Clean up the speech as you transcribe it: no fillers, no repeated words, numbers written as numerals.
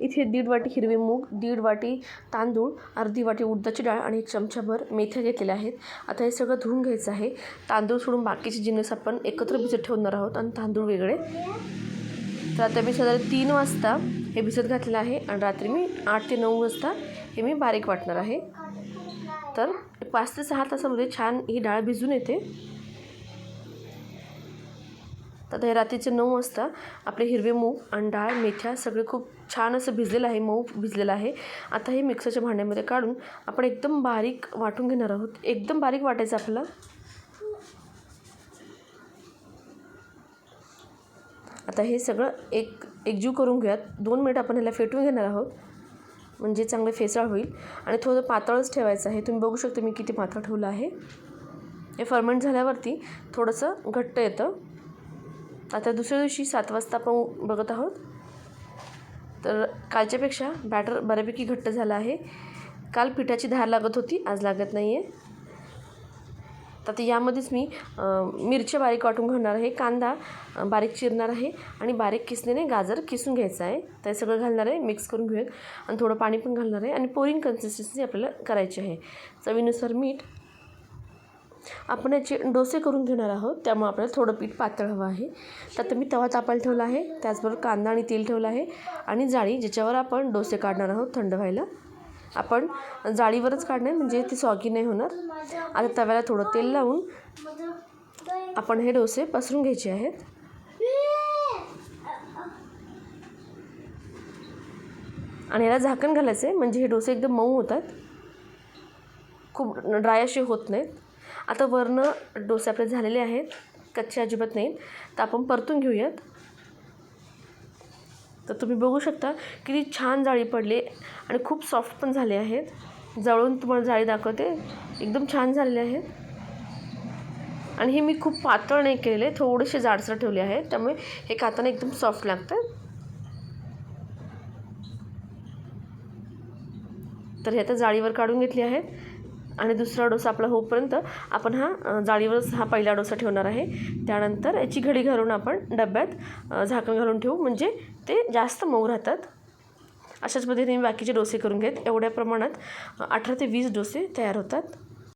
इथे 1.5 वाटी हिरवे मूग, 1.5 वाटी तांदूळ, अर्धी वाटी उडदाची डाळ आणि 1 चमचाभर मेथ्या घेतलेल्या आहेत. आता हे सगळं धुवून घ्यायचं आहे. तांदूळ सोडून बाकीचे जिन्नस आपण एकत्र भिजत ठेवणार आहोत आणि तांदूळ वेगळे. तर आता मी साधारण 3 वाजता हे भिजत घातलेलं आहे आणि रात्री मी 8 ते 9 वाजता हे मी बारीक वाटणार आहे. तर 5 ते 6 तासामध्ये छान ही डाळ भिजून येते. तर हे रात्रीचे 9 वाजता आपले हिरवे मूग आणि डाळ, मेथ्या सगळे खूप छान असं भिजलेलं आहे, मऊ भिजलेलं आहे. आता हे मिक्सरच्या भांड्यामध्ये काढून आपण एकदम बारीक वाटून घेणार आहोत. एकदम बारीक वाटायचं आपल्याला. आता हे सगळं एकजीव करून घेऊयात. 2 मिनिट आपण ह्याला फेटून घेणार आहोत, म्हणजे चांगले फेसाळ होईल. आणि थोडं पातळच ठेवायचं आहे. तुम्ही बघू शकता मी किती पातळ ठेवलं आहे. हे फर्मेंट झाल्यावरती थोडंसं घट्ट येतं. आता दुसऱ्या दिवशी 7 वाजता आपण बघत आहोत. तर कालच्यापेक्षा बॅटर बऱ्यापैकी घट्ट झालं आहे. काल पिठाची धार लागत होती, आज लागत नाही आहे. तर यामध्येच मी मिरच्या बारीक वाटून घेणार आहे, कांदा बारीक चिरणार आहे आणि बारीक किसणीने गाजर किसून घ्यायचं आहे. तर हे सगळं घालणार आहे, मिक्स करून घेऊयात आणि थोडं पाणी पण घालणार आहे आणि पोरिंग कन्सिस्टन्सी आपल्याला करायची आहे. चवीनुसार मीठ. आपण याचे डोसे करून घेणार आहोत, त्यामुळे आपल्याला थोडं पीठ पातळ हवं आहे. तर आता मी तवा तापायला ठेवला आहे, त्याचबरोबर कांदा आणि तेल ठेवलं आहे आणि जाळी ज्याच्यावर आपण डोसे काढणार आहोत थंड व्हायला. आपण जाळीवरच काढणार म्हणजे ते सॉगी नाही होणार. आता तव्याला थोडं तेल लावून आपण हे डोसे पसरून घ्यायचे आहेत. आणि याला झाकण घालायचं आहे, म्हणजे हे डोसे एकदम मऊ होतात, खूप ड्राय असे होत नाहीत. आता वरनं डोसे आपले झालेले आहेत, कच्चे अजिबात नाहीत. तर आपण परतून घेऊयात. तर तुम्ही बघू शकता किती छान जाळी पडली आणि खूप सॉफ्ट पण झाले आहेत. जवळून तुम्हाला जाळी दाखवते, एकदम छान झालेले आहेत. आणि हे मी खूप पातळ नाही केलेले, थोडेसे जाडसर ठेवले आहेत, त्यामुळे हे खाताना एकदम सॉफ्ट लागतं. तर हे आता जाळीवर काढून घेतले आहेत आणि दुसरा डोसा आपला होईपर्यंत आपण जाळीवरच पहिला डोसा ठेवणार आहे. त्यानंतर याची घडी घालून आपण डब्यात झाकण घालून ठेवू, म्हणजे ते जास्त मऊ राहतात. अशाच पद्धतीने बाकीचे डोसे करून घेत. एवढ्या प्रमाणात 18 ते 20 डोसे तयार होतात.